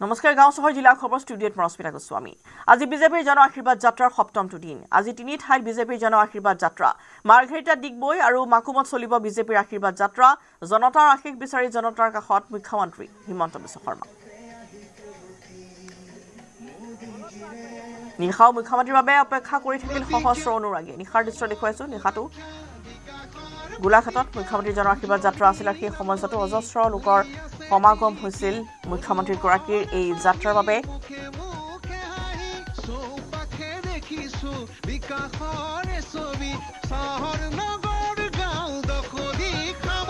নমস্কাৰ গাঁও চহৰ জিলা খবৰ ষ্টুডিঅ'ত মৰস্মিতা গোস্বামী আজি বিজেপিৰ জন আশীৰ্বাদ যাত্ৰাৰ সপ্তমটো দিন আজি তিনি ঠাইত বিজেপিৰ জন আশীৰ্বাদ যাত্ৰা মাৰ্ঘেৰিটা ডিগবৈ আৰু মাকুমত চলিব বিজেপিৰ আশীৰ্বাদ যাত্ৰা জনতাৰ আশীষ বিচাৰি জনতাৰ কাষত মুখ্যমন্ত্ৰী হিমন্ত বিশ্ব শৰ্মা নিশাও মুখ্যমন্ত্ৰীৰ বাবে অপেক্ষা কৰি থাকিল সহস্ৰ অনুৰাগী নিশাৰ দৃশ্য দেখুৱাইছো নিশাটো গোলাঘাটত মুখ্যমন্ত্ৰী জন আশীৰ্বাদ যাত্ৰা আছিল আৰু সেই সময়ছোৱাতো অজস্ৰ লোকৰ সমাগম হৈছিল মুখ্যমন্ত্ৰী গৰাকীৰ এই যাত্ৰাৰ বাবে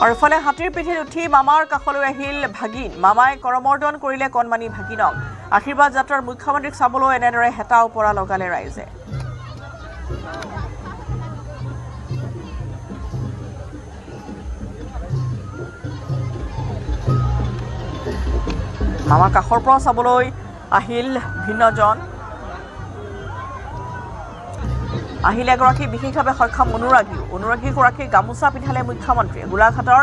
আৰু ইফালে হাতীৰ পিঠিত উঠি মামাৰ কাষলৈ আহিল ভাগিন মামাই কৰমৰ্দন কৰিলে কণমানি ভাগিনক আশীৰ্বাদ যাত্ৰাৰ মুখ্যমন্ত্ৰীক চাবলৈ এনেদৰে হেতা ওপৰা লগালে ৰাইজে মামা কাষৰ পৰা চাবলৈ আহিল ভিন্নজন আহিল এগৰাকী বিশেষভাৱে সক্ষম অনুৰাগীগৰাকীক গামোচা পিন্ধালে মুখ্যমন্ত্ৰীয়ে গোলাঘাটৰ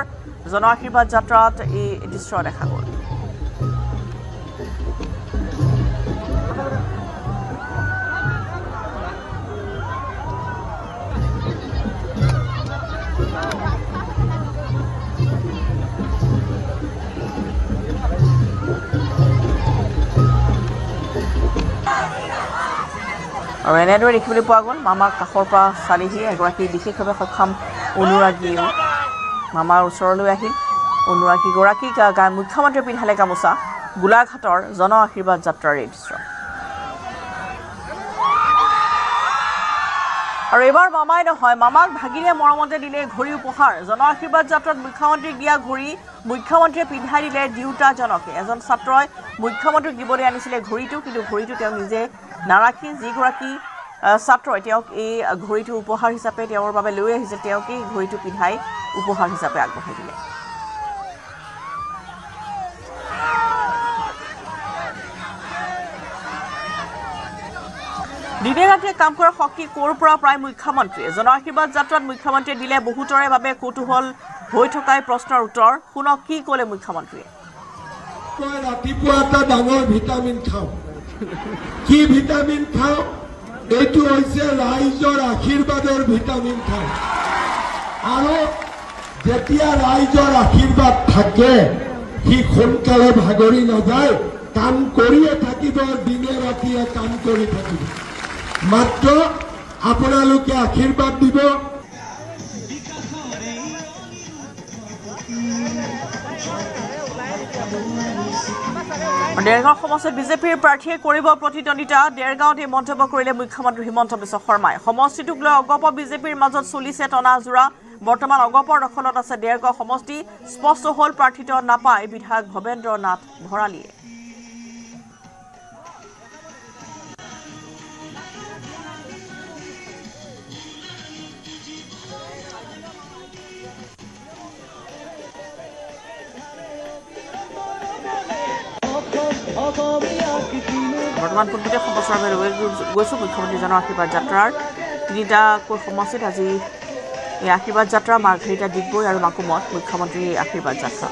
জন আশীৰ্বাদ যাত্ৰাত এই দৃশ্য দেখা গ'ল আৰু এনেদৰে দেখিবলৈ পোৱা গ'ল মামাৰ কাষৰ পৰা চালিহি এগৰাকী বিশেষভাৱে সক্ষম অনুৰাগীয়েও মামাৰ ওচৰলৈ আহিল অনুৰাগীগৰাকীক মুখ্যমন্ত্ৰীয়ে পিন্ধালে গামোচা গোলাঘাটৰ জন আশীৰ্বাদ যাত্ৰাৰ এই দৃশ্য আৰু এইবাৰ মামাই নহয় মামাক ভাগিনে মৰমতে দিলে ঘড়ী উপহাৰ জন আশীৰ্বাদ যাত্ৰাত মুখ্যমন্ত্ৰীক দিয়া ঘড়ী মুখ্যমন্ত্ৰীয়ে পিন্ধাই দিলে দুয়োটাজনকে এজন ছাত্ৰই মুখ্যমন্ত্ৰীক দিবলৈ আনিছিলে ঘড়ীটো কিন্তু ঘড়ীটো তেওঁ নিজে নাৰাখি যিগৰাকী ছাত্ৰই তেওঁক এই ঘড়ীটো উপহাৰ হিচাপে তেওঁৰ বাবে লৈ আহিছে তেওঁকেই ঘড়ীটো পিন্ধাই উপহাৰ হিচাপে আগবঢ়াই দিলে দিনে ৰাতিয়ে কাম কৰা শক্তি ক'ৰ পৰা প্ৰায় মুখ্যমন্ত্ৰীয়ে জন আশীৰ্বাদ যাত্ৰাত মুখ্যমন্ত্ৰীয়ে দিলে বহুতৰে বাবে কৌতূহল হৈ থকাই প্ৰশ্নৰ উত্তৰ শুনক কি ক'লে মুখ্যমন্ত্ৰীয়ে ৰাতিপুৱা এটা ডাঙৰ ভিটামিন খাওঁ কি ভিটামিন খাওঁ এইটো হৈছে ৰাইজৰ আশীৰ্বাদৰ ভিটামিন খাওঁ আৰু যেতিয়া ৰাইজৰ আশীৰ্বাদ থাকে সি সোনকালে ভাগৰি নাযায় কাম কৰিয়ে থাকিব দিনে ৰাতিয়ে কাম কৰি থাকিব মাত্ৰ আপোনালোকে আশীৰ্বাদ দিব দেৰগাঁও সমষ্টিত বিজেপিৰ প্ৰাৰ্থীয়ে কৰিব প্ৰতিদ্বন্দ্বিতা দেৰগাঁৱত এই মন্তব্য কৰিলে মুখ্যমন্ত্ৰী হিমন্ত বিশ্ব শৰ্মাই সমষ্টিটোক লৈ অগপ বিজেপিৰ মাজত চলিছে টনাজোৰা বৰ্তমান অগপৰ দখলত আছে দেৰগাঁও সমষ্টি স্পষ্ট হ'ল প্ৰাৰ্থিত নাপায় বিধায়ক ভৱেন্দ্ৰ নাথ ভৰালীয়ে বৰ্তমান পোনপটীয়া সম্প্ৰচাৰ গৈছোঁ মুখ্যমন্ত্ৰী জন আশীৰ্বাদ যাত্ৰাৰ তিনিটাকৈ সমষ্টিত আজি এই আশীৰ্বাদ যাত্ৰা মাৰ্ঘেৰিটা ডিগবৈ আৰু মাকুমত মুখ্যমন্ত্ৰীৰ আশীৰ্বাদ যাত্ৰা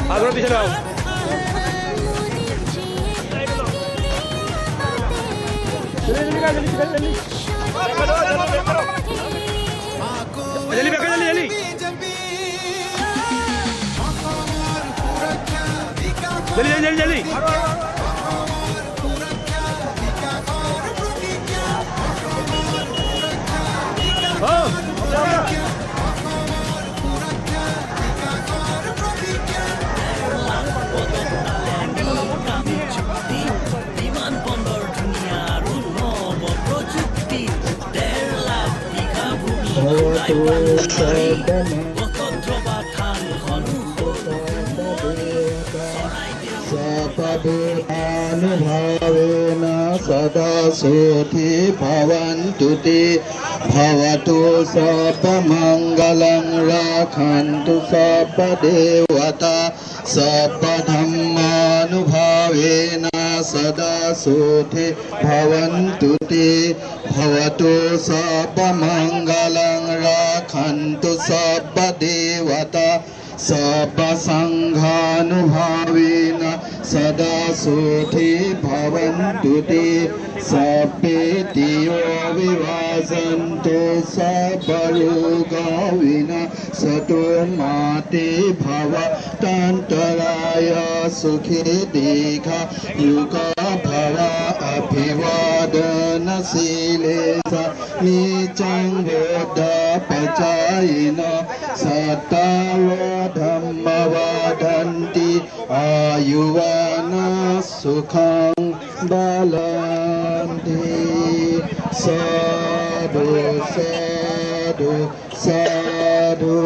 আগলে পিছনে যাও जल्दी अनुभावेन सदा सोऽधि भवन्तु ते भवतु सर्वमङ्गलं राखन्तु सर्वदेवता सर्वधर्मानुभावेन सदा सोऽधि भवन्तु ते भवतु सर्वमङ्गलं राखन्तु सर्वदेवता सर्वसङ्घानुभावेन सदा सोऽधि भवन्तु ते सर्वे दियो विवासन्तु सर्वरोगविनाशतो माते भवतन्तराय सुखे दीर्घयुगा भव अभिवादनशीले नीचं बोधपचायिन सताव धम्मवदन्ति आयुवान सुखं बलन्ति साधु साधु साधु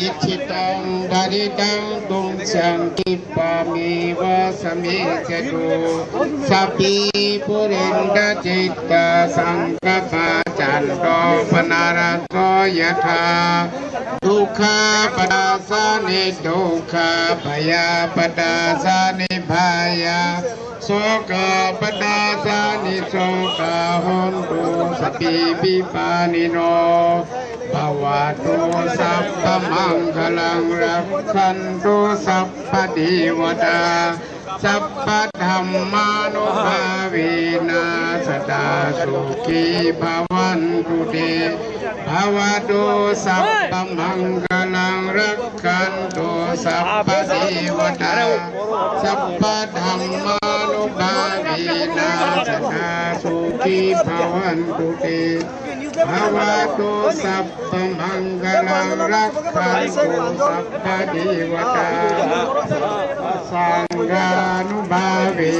इच्छितं दरितं पुंसन्ति पामेव समेचतु सपि पुरेन्द्रचित्त संकपाचन्दो पुनरसो यथा दुःखपदासने दुःखभयपदासने भय शोकपदासने शोकहोन्तु सपि विपानिनो भवतु सर्वमङ्गलं रक्षन्तु सर्वदेवता सर्वधर्मानुभावेन सदा सुखी भवन्तु ते भवतु सर्वमङ्गलं रक्षन्तु सर्वदेवता सर्वधर्मानुभावेन सदा सुखी भवन्तु ते भवतु सर्वमङ्गलं रक्षन्तु सर्वदेवता सङ्गानुभावे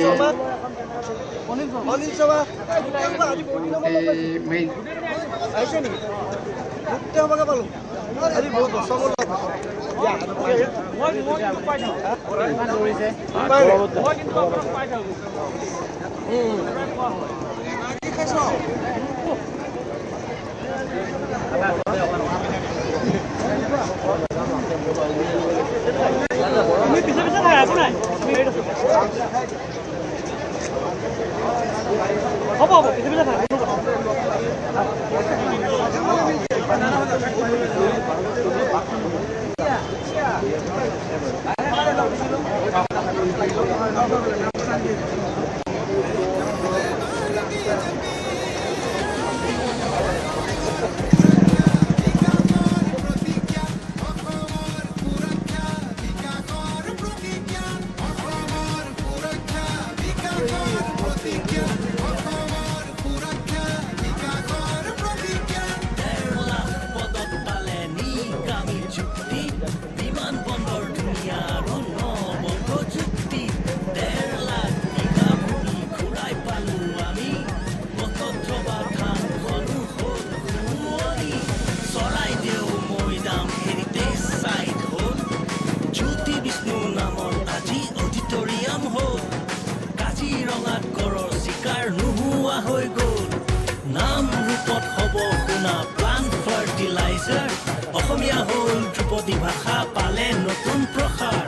হ'ল কাজিৰঙাত গড়ৰ চিকাৰ নোহোৱা হৈ গ'ল নাম ৰূপত হ'ব শুনা প্লান্ট ফাৰ্টিলাইজাৰ অসমীয়া হ'ল ধ্ৰুপদী ভাষা পালে নতুন প্ৰসাৰ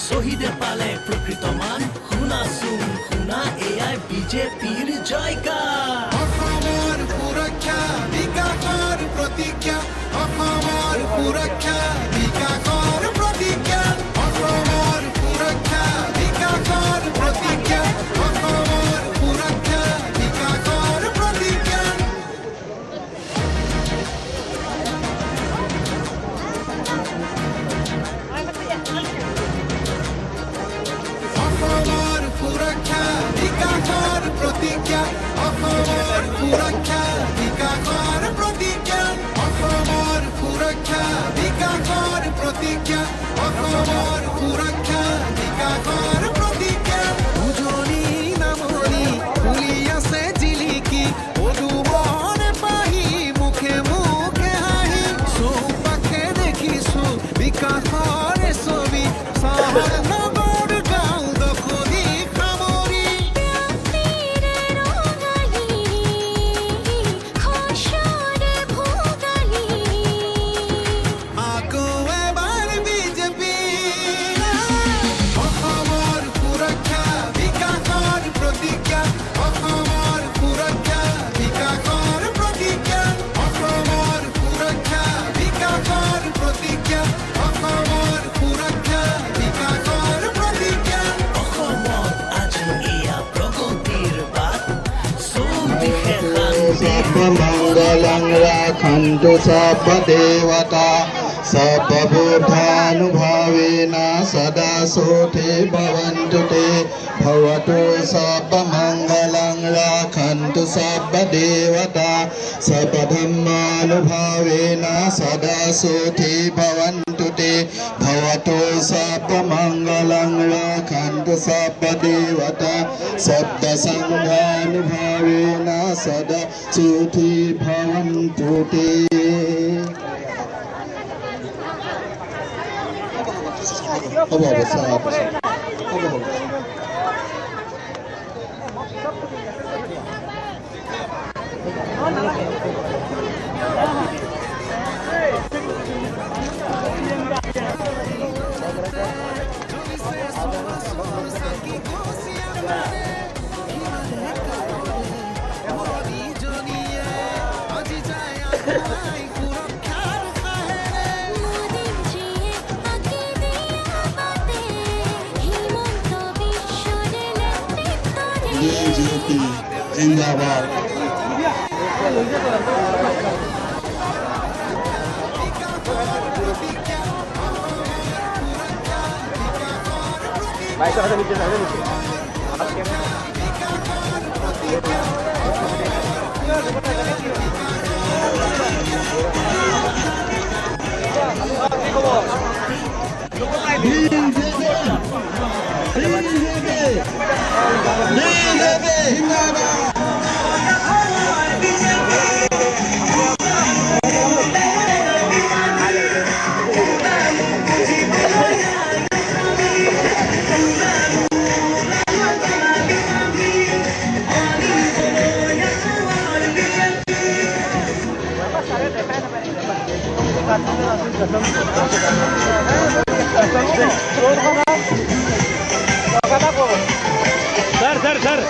শহীদে পালে প্ৰকৃত মান শুনাচোন শুনা এয়াই বিজেপিৰ জয়গান অসমৰ সুৰক্ষা বিকাশৰ প্ৰতিজ্ঞা অসমৰ সুৰক্ষা বিকাশৰ প্ৰতিজ্ঞা অসমৰ সুৰক্ষা বিকাশৰ প্ৰতিজ্ঞা অসমৰ সুৰক্ষা বিকাশৰ প্ৰতিজ্ঞা অসমৰ সুৰক্ষা বিকাশৰ প্ৰতিজ্ঞা অসমৰ সুৰক্ষা বিকাশৰ প্ৰতিজ্ঞা অসমৰ সুৰক্ষা বিকাশৰ প্ৰতিজ্ঞা অসমৰ সুৰক্ষা বিকাশৰ প্ৰতিজ্ঞা উজনি নামনি ফুলি আছে জিলিকি পদুমৰ পাহি মুখে মুখে হাঁহি চৌপাশে দেখিছো বিকাশৰ ছবি চহৰ নগৰ গাঁও দখলি সামৰি আকৌ এবাৰ বিজেপি অসমৰ সুৰক্ষা বিকাশৰ প্ৰতিজ্ঞা অসমৰ সুৰক্ষা বিকাশৰ প্ৰতিজ্ঞা অসমৰ সুৰক্ষা বিকাশৰ প্ৰতিজ্ঞা অসমৰ সুৰক্ষা বিকাশৰ প্ৰতিজ্ঞা অসমত আজি এয়া প্ৰগতিৰ বাট চৌদিশে শান্তি सर्वमङ्गलं राखन्तु सर्वदेवता सर्वबुद्धानुभावेन सदा सोते भवन्तु ते भवतु सर्वमङ्गलं राखन्तु सर्वदेवता सर्वधर्मानुभावेन सदा सोते भवन्तु ते भवतु सर्वमङ्गलं राखन्तु सर्वदेवता सप्तसङ्घानुभावेन सदा सुखी भवन्तु ते হ'ব হ'ব BJP जिंदाबाद सर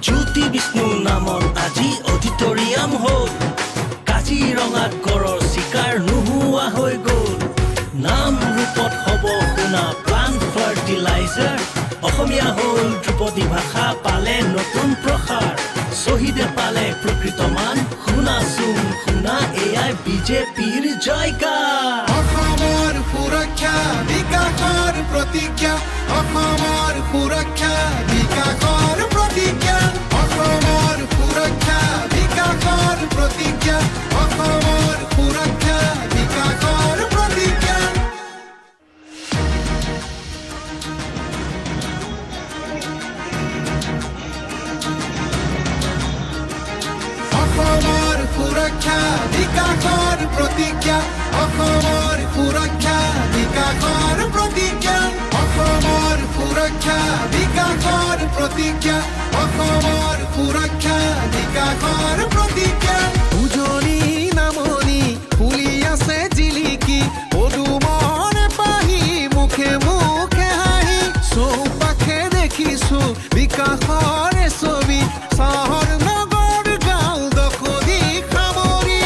জ্যোতি বিষ্ণু নামত আজি অডিটৰিয়াম হ'ল কাজিৰঙাত গড়ৰ চিকাৰ নোহোৱা হৈ গ'ল নাম ৰূপত হ'ব শুনা প্লান্ট ফাৰ্টিলাইজাৰ অসমীয়া হ'ল ধ্ৰুপদী ভাষা পালে নতুন প্ৰসাৰ শ্বহীদে পালে প্ৰকৃত মান শুনাচোন শুনা এয়াই বিজেপিৰ জয়গান অসমৰ সুৰক্ষা বিকাশৰ প্ৰতিজ্ঞা অসমৰ সুৰক্ষা বিকাশৰ প্ৰতিজ্ঞা অসমৰ সুৰক্ষা বিকাশৰ প্ৰতিজ্ঞা অসমৰ সুৰক্ষা বিকাশৰ প্ৰতিজ্ঞা অসমৰ সুৰক্ষা বিকাশৰ প্ৰতিজ্ঞা অসমৰ সুৰক্ষা বিকাশৰ প্ৰতিজ্ঞা অসমৰ সুৰক্ষা বিকাশৰ প্ৰতিজ্ঞা অসমৰ সুৰক্ষা বিকাশৰ প্ৰতিজ্ঞা উজনি নামনি ফুলি আছে জিলিকি পদুমন পাহি মুখে মুখে হাঁহি চৌপাশে দেখিছো বিকাশৰ ছবি চহৰ নগৰ গাঁও দখলি সামৰি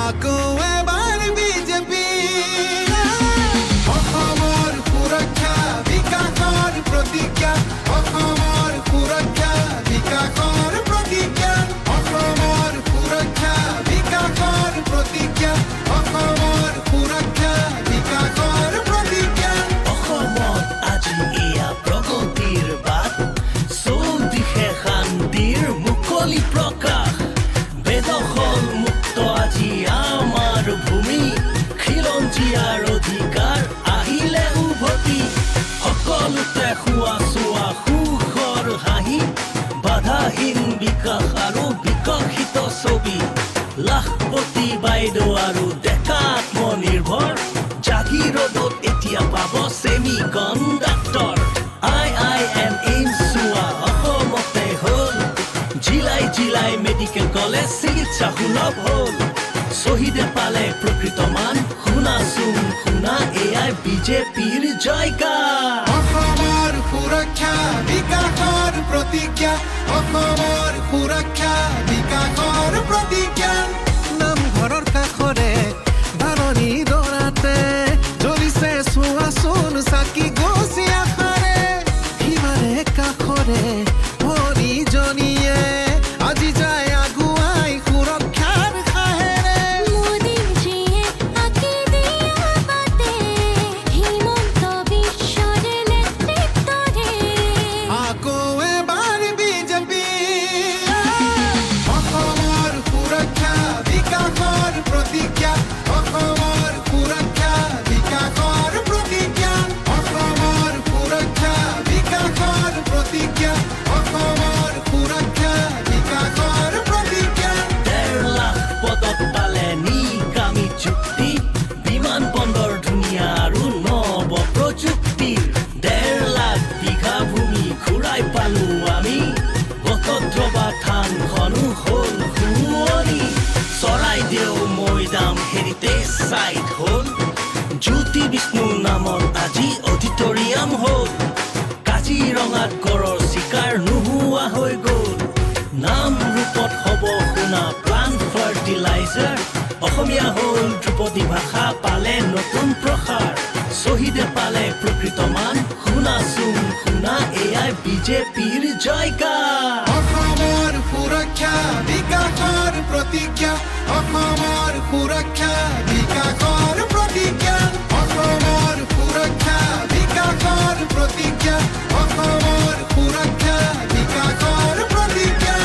আকৌ এবাৰ বিজেপি অসমৰ সুৰক্ষা বিকাশৰ প্ৰতিজ্ঞা অসমৰ সুৰক্ষা বিকাশৰ প্ৰতিজ্ঞা অসমৰ সুৰক্ষা বিকাশৰ প্ৰতিজ্ঞা অসমৰ সুৰক্ষা বিকাশৰ প্ৰতিজ্ঞা অসমত আজি এয়া প্ৰগতিৰ বাট চৌদিশে শান্তিৰ মুকলি প্ৰকাশ বেদখল মুক্ত আজি আমাৰ ভূমি খিলঞ্জীয়াৰ অধিকাৰ আহিলে উভতি সকলোতে খোৱা চোৱা সুখৰ হাঁহি বাধাহীন বিকাশ আৰু বিকশিত ছবি লাখপতি বাইদেউ আৰু ডেকা আত্মনিৰ্ভৰ জাগিৰোডত এতিয়া পাব ছেমি কণ্ডাক্টৰ IIM এইমছ চোৱা অসমতে হ'ল জিলাই জিলাই মেডিকেল কলেজ চিকিৎসা সুলভ হ'ল শ্বহীদে পালে প্ৰকৃত মান শুনাচোন শুনা এয়াই বিজেপিৰ জয়গান অসমৰ সুৰক্ষা বিকাশৰ প্ৰতিজ্ঞা অসমৰ সুৰক্ষা বিকাশৰ প্ৰতিজ্ঞা নামঘৰৰ কাষৰে ধাৰণি দৰাতে জ্বলিছে চোৱাচোন চাকি গছি আশাৰে সিমাৰে কাষৰে হৰিজনীয়ে আজি যায় আগুৱাই সুৰক্ষাৰ সাহেৰে মোদীজীয়ে আঁকি দিয়া বাটে হিমন্ত বিশ্বৰ নেতৃত্বৰে আকৌ এবাৰ বিজেপি অসমৰ শুনা প্লান ফাৰ্টিলাইজাৰ অসমীয়া হ'ল ধ্ৰুপদী ভাষা পালে নতুন প্ৰসাৰ শহীদে পালে প্ৰকৃত মান শুনাচোন শুনা এয়াই বিজেপিৰ জয়গান অসমৰ সুৰক্ষা বিকাশৰ প্ৰতিজ্ঞা অসমৰ সুৰক্ষা বিকাশৰ প্ৰতিজ্ঞা অসমৰ সুৰক্ষা বিকাশৰ প্ৰতিজ্ঞা অসমৰ সুৰক্ষা বিকাশৰ প্ৰতিজ্ঞা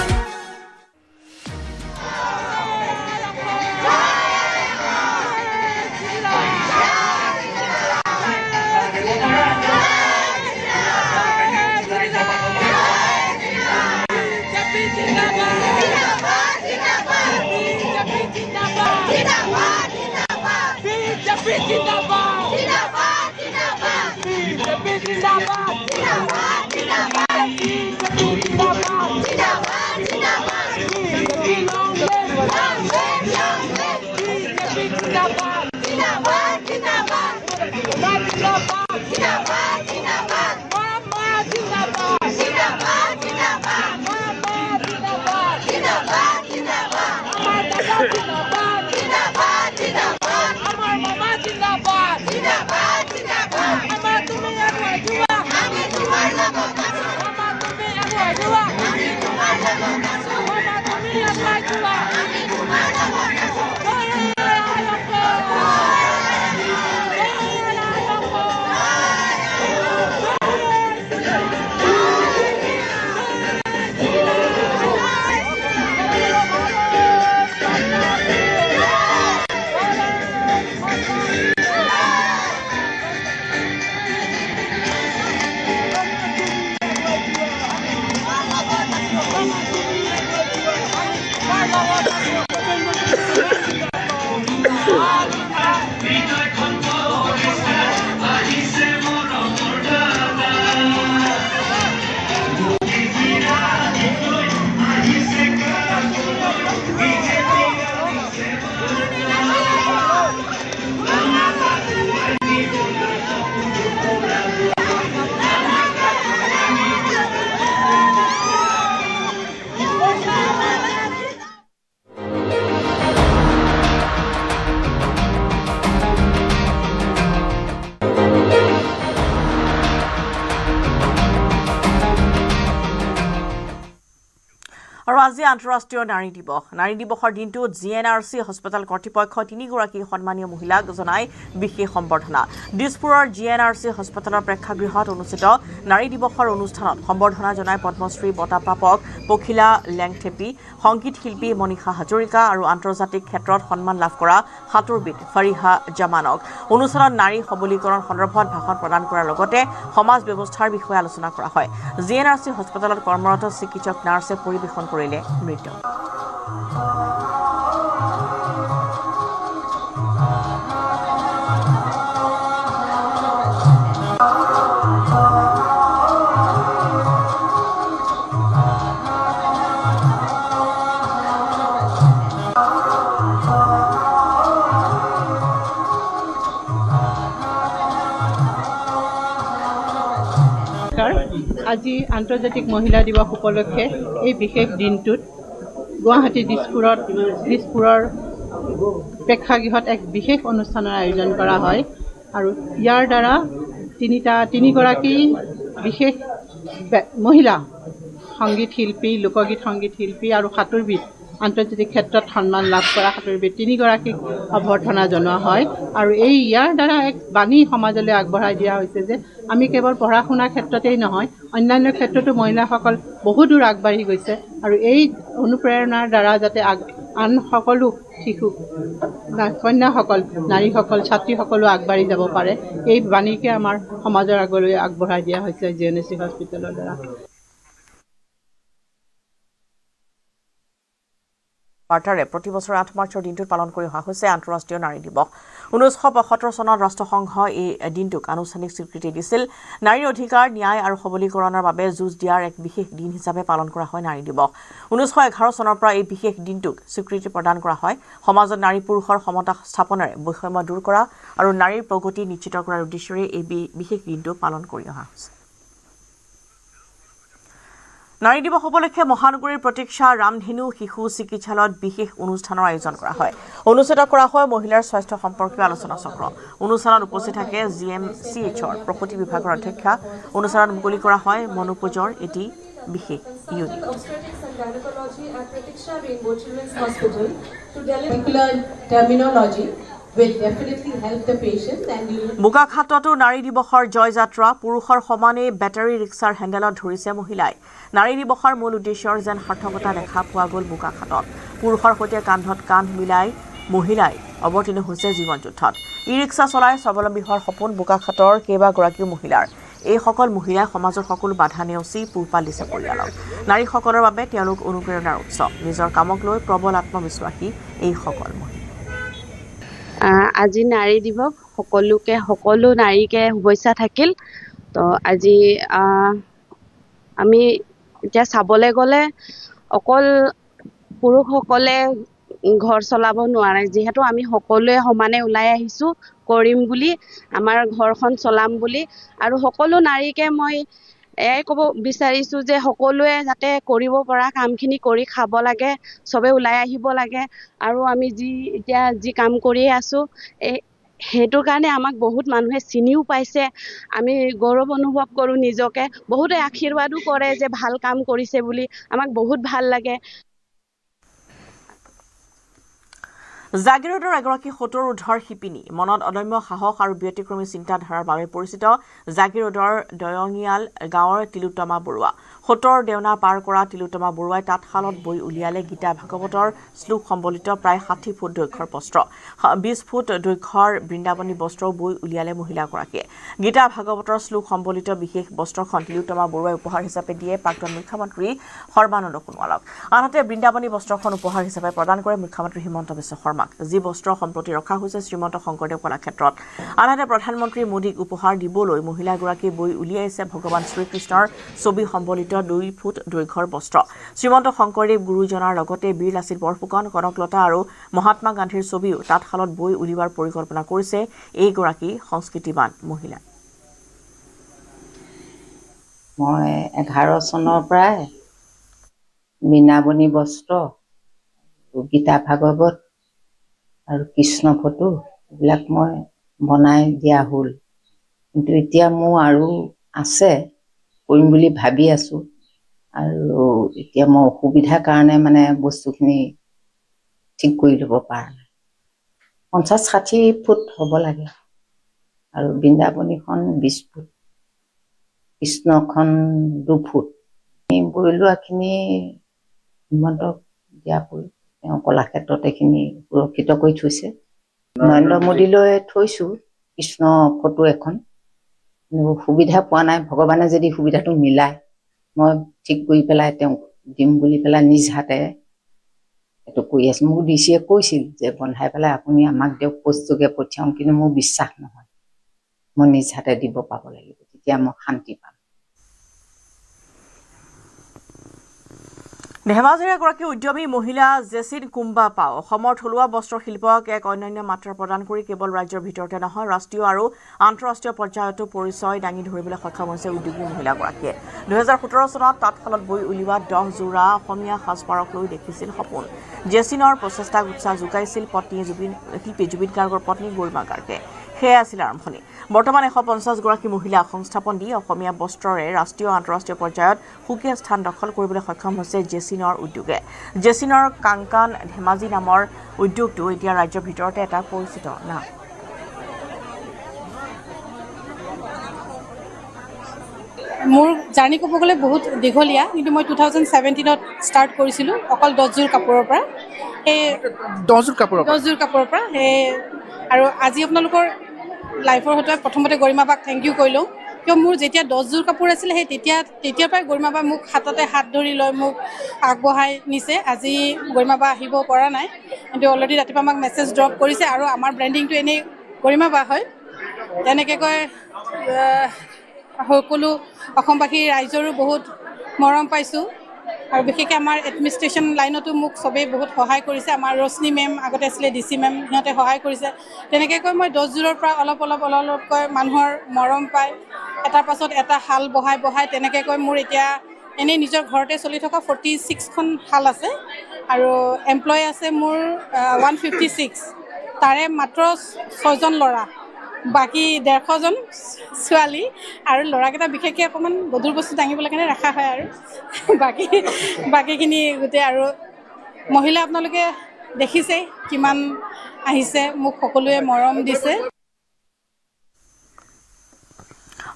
আৰু আজি আন্তঃৰাষ্ট্ৰীয় নাৰী দিৱস নাৰী দিৱসৰ দিনটোত জিএনআৰচি হস্পিটেল কৰ্তৃপক্ষ তিনিগৰাকী সন্মানীয় মহিলাক জনাই বিশেষ সম্বৰ্ধনা দিছপুৰৰ জিএনআৰচি হস্পিটেলৰ প্ৰেক্ষাগৃহত অনুষ্ঠিত নাৰী দিৱসৰ অনুষ্ঠানত সম্বৰ্ধনা জনাই পদ্মশ্ৰী বঁটা প্ৰাপক পখিলা লেংথেপী সংগীত শিল্পী মনীষা হাজৰিকা আৰু আন্তৰ্জাতিক ক্ষেত্ৰত সন্মান লাভ কৰা সাঁতোৰবিদ ফাৰিহা জামানক অনুষ্ঠানত নাৰী সবলীকৰণ সন্দৰ্ভত ভাষণ প্ৰদান কৰাৰ লগতে সমাজ ব্যৱস্থাৰ বিষয়ে আলোচনা কৰা হয় জিএনআৰচি হস্পিটেলত কৰ্মৰত চিকিৎসক নাৰ্ছে পৰিৱেশন কৰিলে নৃত্য আজি আন্তৰ্জাতিক মহিলা দিৱস উপলক্ষে এই বিশেষ দিনটোত গুৱাহাটী দিছপুৰৰ প্ৰেক্ষাগৃহত এক বিশেষ অনুষ্ঠানৰ আয়োজন কৰা হয় আৰু ইয়াৰ দ্বাৰা তিনিগৰাকী বিশেষ মহিলা সংগীত শিল্পী লোকগীত সংগীত শিল্পী আৰু সাঁতোৰবিদ আন্তৰ্জাতিক ক্ষেত্ৰত সন্মান লাভ কৰা সাঁতোৰবিদ তিনিগৰাকীক অভ্যৰ্থনা জনোৱা হয় আৰু ইয়াৰ দ্বাৰা এক বাণী সমাজলৈ আগবঢ়াই দিয়া হৈছে যে আমি কেৱল পঢ়া শুনাৰ ক্ষেত্ৰতেই নহয় অন্যান্য ক্ষেত্ৰতো মহিলাসকল বহু দূৰ আগবাঢ়ি গৈছে আৰু এই অনুপ্ৰেৰণাৰ দ্বাৰা যাতে আন সকলো শিশু কন্যাসকল নাৰীসকল ছাত্ৰীসকলো আগবাঢ়ি যাব পাৰে এই বাণীকে আমাৰ সমাজৰ আগলৈ আগবঢ়াই দিয়া হৈছে জিএনআৰচি হস্পিটেলৰ দ্বাৰা বাৰ্তাৰে প্ৰতি বছৰ ৮ মাৰ্চৰ দিনটোত পালন কৰি অহা হৈছে আন্তঃৰাষ্ট্ৰীয় নাৰী দিৱস 1972 চনত ৰাষ্ট্ৰসংঘই এই দিনটোক আনুষ্ঠানিক স্বীকৃতি দিছিল নাৰীৰ অধিকাৰ ন্যায় আৰু সবলীকৰণৰ বাবে যুঁজ দিয়াৰ এক বিশেষ দিন হিচাপে পালন কৰা হয় নাৰী দিৱস 1911 চনৰ পৰা এই বিশেষ দিনটোক স্বীকৃতি প্ৰদান কৰা হয় সমাজত নাৰী পুৰুষৰ সমতা স্থাপনেৰে বৈষম্য দূৰ কৰা আৰু নাৰীৰ প্ৰগতি নিশ্চিত কৰাৰ উদ্দেশ্যৰে এই বিশেষ দিনটো পালন কৰি অহা হৈছে নাৰী দিৱস উপলক্ষে মহানগৰীৰ প্ৰতীক্ষা ৰামধেনু শিশু চিকিৎসালয়ত বিশেষ অনুষ্ঠানৰ আয়োজন কৰা হয় অনুষ্ঠিত কৰা হয় মহিলাৰ স্বাস্থ্য সম্পৰ্কীয় আলোচনা চক্ৰ অনুষ্ঠানত উপস্থিত থাকে GMCHৰ প্ৰসূতি বিভাগৰ অধ্যক্ষা অনুষ্ঠানত মুকলি কৰা হয় মনোপুজৰ এটি বিশেষ ইউনিট বোকাখাততো নাৰী দিৱসৰ জয়যাত্ৰা পুৰুষৰ সমানে বেটাৰী ৰিক্সাৰ হেণ্ডেলত ধৰিছে মহিলাই নাৰী দিৱসৰ মূল উদ্দেশ্যৰ যেন সাৰ্থকতা দেখা পোৱা গ'ল বোকাখাতত পুৰুষৰ সৈতে কান্ধত কান্ধ মিলাই মহিলাই অৱতীৰ্ণ হৈছে জীৱন যুদ্ধত ই ৰিক্সা চলাই স্বাৱলম্বী হোৱাৰ সপোন বোকাখাতৰ কেইবাগৰাকীও মহিলাৰ এইসকল মহিলাই সমাজৰ সকলো বাধা নেওচি পোহপাল দিছে পৰিয়ালক নাৰীসকলৰ বাবে তেওঁলোক অনুপ্ৰেৰণাৰ উৎস নিজৰ কামক লৈ প্ৰবল আত্মবিশ্বাসী এইসকল মহিলা আজি নাৰী দিৱস সকলো নাৰীকে শুভেচ্ছা থাকিল তো আজি আমি এতিয়া চাবলৈ গ'লে অকল পুৰুষসকলে ঘৰ চলাব নোৱাৰে যিহেতু আমি সকলোৱে সমানে ওলাই আহিছোঁ কৰিম বুলি আমাৰ ঘৰখন চলাম বুলি আৰু সকলো নাৰীকে মই এয়াই ক'ব বিচাৰিছোঁ যে সকলোৱে যাতে কৰিব পৰা কামখিনি কৰি খাব লাগে চবে ওলাই আহিব লাগে আৰু আমি এতিয়া যি কাম কৰিয়ে আছোঁ সেইটোৰ কাৰণে আমাক বহুত মানুহে চিনিও পাইছে আমি গৌৰৱ অনুভৱ কৰোঁ নিজকে বহুতে আশীৰ্বাদো কৰে যে ভাল কাম কৰিছে বুলি আমাক বহুত ভাল লাগে জাগিৰোডৰ এগৰাকী ৭০ ঊৰ্ধৰ শিপিনী মনত অদম্য সাহস আৰু ব্যতিক্ৰমী চিন্তাধাৰাৰ বাবে পৰিচিত জাগিৰোডৰ দয়ঙিয়াল গাঁৱৰ তিলোত্তমা বৰুৱা ৭০ দেওনা পাৰ কৰা তিলোত্তমা বৰুৱাই তাঁতশালত বৈ উলিয়ালে গীতা ভাগৱতৰ শ্লোক সম্বলিত প্ৰায় ৬০ ফুট দৈৰ্ঘ্যৰ বস্ত্ৰ ২০ ফুট দৈৰ্ঘ্যৰ বৃন্দাবনী বস্ত্ৰও বৈ উলিয়ালে মহিলাগৰাকীয়ে গীতা ভাগৱতৰ শ্লোক সম্বলিত বিশেষ বস্ত্ৰখন তিলোত্তমা বৰুৱাই উপহাৰ হিচাপে দিয়ে প্ৰাক্তন মুখ্যমন্ত্ৰী সৰ্বানন্দ সোণোৱালক আনহাতে বৃন্দাবনী বস্ত্ৰখন উপহাৰ হিচাপে প্ৰদান কৰে মুখ্যমন্ত্ৰী হিমন্ত বিশ্ব শৰ্মাক যি বস্ত্ৰ সম্প্ৰতি ৰখা হৈছে শ্ৰীমন্ত শংকৰদেৱ কলাক্ষেত্ৰত আনহাতে প্ৰধানমন্ত্ৰী মোদীক উপহাৰ দিবলৈ মহিলাগৰাকী বৈ উলিয়াইছে ভগৱান শ্ৰীকৃষ্ণৰ ছবি সম্বলিত ২ ফুট দৈৰ্ঘ্যৰ বস্ত্ৰ শ্ৰীমন্ত শংকৰদেৱ গুৰুজনাৰ লগতে বীৰ লাচিত বৰফুকন কনকলতা আৰু মহাত্মা গান্ধীৰ ছবিও তাঁতশালত বৈ উলিওৱাৰ পৰিকল্পনা কৰিছে এইগৰাকী সংস্কৃতিবান মহিলা মই 11 চনৰ পৰাই বৃন্দাবনী বস্ত্ৰ গীতা ভাগৱত আৰু কৃষ্ণ ফটো এইবিলাক মই বনাই দিয়া হ'ল কিন্তু এতিয়া মোৰ আৰু আছে কৰিম বুলি ভাবি আছোঁ আৰু এতিয়া মই অসুবিধাৰ কাৰণে মানে বস্তুখিনি ঠিক কৰি ল'ব পৰা নাই ৫০-৬০ ফুট হ'ব লাগে আৰু বৃন্দাবনীখন ২০ ফুট কৃষ্ণখন ২ ফুট বৈ লোৱাখিনি হিমন্তক দিয়া পৰি তেওঁ কলাক্ষেত্ৰত এইখিনি সুৰক্ষিত কৰি থৈছে নৰেন্দ্ৰ মোদীলৈ থৈছোঁ কৃষ্ণ ফটো এখন সুবিধা পোৱা নাই ভগৱানে যদি সুবিধাটো মিলায় মই ঠিক কৰি পেলাই তেওঁক দিম বুলি পেলাই নিজ হাতে এইটো কৰি আছোঁ মোক ডিচিয়ে কৈছিল যে বন্ধাই পেলাই আপুনি আমাক দিয়ক পোষ্টযোগে পঠিয়াওঁ কিন্তু মোৰ বিশ্বাস নহয় মই নিজ হাতে দিব পাব লাগিব তেতিয়া মই শান্তি পাম ধেমাজিৰ এগৰাকী উদ্যমী মহিলা জেচিন কুম্বা পাও অসমৰ থলুৱা বস্ত্ৰ শিল্পক এক অনন্য মাত্ৰা প্ৰদান কৰি কেৱল ৰাজ্যৰ ভিতৰতে নহয় ৰাষ্ট্ৰীয় আৰু আন্তঃৰাষ্ট্ৰীয় পৰ্যায়তো পৰিচয় দাঙি ধৰিবলৈ সক্ষম হৈছে উদ্যোগী মহিলাগৰাকীয়ে ২০১৭ চনত তাঁতশালত বৈ উলিওৱা ১০ যোৰা অসমীয়া সাজপাৰক লৈ দেখিছিল সপোন জেচিনৰ প্ৰচেষ্টাক উৎসাহ যোগাইছিল শিল্পী জুবিন গাৰ্গৰ পত্নী গৰিমা গাৰ্গে সেয়া আছিল আৰম্ভণি বৰ্তমান ১৫০ গৰাকী মহিলাক সংস্থাপন দি অসমীয়া বস্ত্ৰৰে ৰাষ্ট্ৰীয় আন্তঃৰাষ্ট্ৰীয় পৰ্যায়ত সুকীয়া স্থান দখল কৰিবলৈ সক্ষম হৈছে জেচিনৰ উদ্যোগে জেচিনৰ কাংকান ধেমাজি নামৰ উদ্যোগটো এতিয়া ৰাজ্যৰ ভিতৰতে এটা পৰিচিত নাম মোৰ জাৰ্নি ক'ব গ'লে বহুত দীঘলীয়া কিন্তু মই 2017ত ষ্টাৰ্ট কৰিছিলোঁ অকল 10যোৰ কাপোৰৰ পৰা সেই 10যোৰ কাপোৰৰ পৰা আৰু আজি আপোনালোকৰ লাইফৰ হতে প্ৰথমতে গৰিমা বাক থেংক ইউ কৈ লওঁ কিয় মোৰ যেতিয়া 10যোৰ কাপোৰ আছিলে সেই তেতিয়াৰ পৰাই গৰিমা বা মোক হাততে হাত ধৰি লৈ মোক আগবঢ়াই নিছে আজি গৰিমা বা আহিব পৰা নাই কিন্তু অলৰেডি ৰাতিপুৱা আমাক মেছেজ ড্ৰপ কৰিছে আৰু আমাৰ ব্ৰেণ্ডিংটো এনেই গৰিমা বা হয় তেনেকৈ কয় সকলো অসমবাসী ৰাইজৰো বহুত মৰম পাইছোঁ আৰু বিশেষকৈ আমাৰ এডমিনিষ্ট্ৰেশ্যন লাইনতো মোক চবেই বহুত সহায় কৰিছে আমাৰ ৰশ্নি মেম আগতে আছিলে DC মেম সিহঁতে সহায় কৰিছে তেনেকৈ কৈ মই 10যোৰৰ পৰা অলপকৈ মানুহৰ মৰম পাই এটাৰ পাছত এটা হাল বহাই তেনেকৈ কৈ মোৰ এতিয়া এনেই নিজৰ ঘৰতে চলি থকা 46খন শাল আছে আৰু এমপ্লয় আছে মোৰ 156 তাৰে মাত্ৰ 6জন ল'ৰা বাকী 150জন ছোৱালী আৰু ল'ৰাকেইটা বিশেষকৈ অকণমান গধুৰ বস্তু দাঙিবলৈ কাৰণে ৰখা হয় আৰু বাকীখিনি গোটেই আৰু মহিলা আপোনালোকে দেখিছে কিমান আহিছে মোক সকলোৱে মৰম দিছে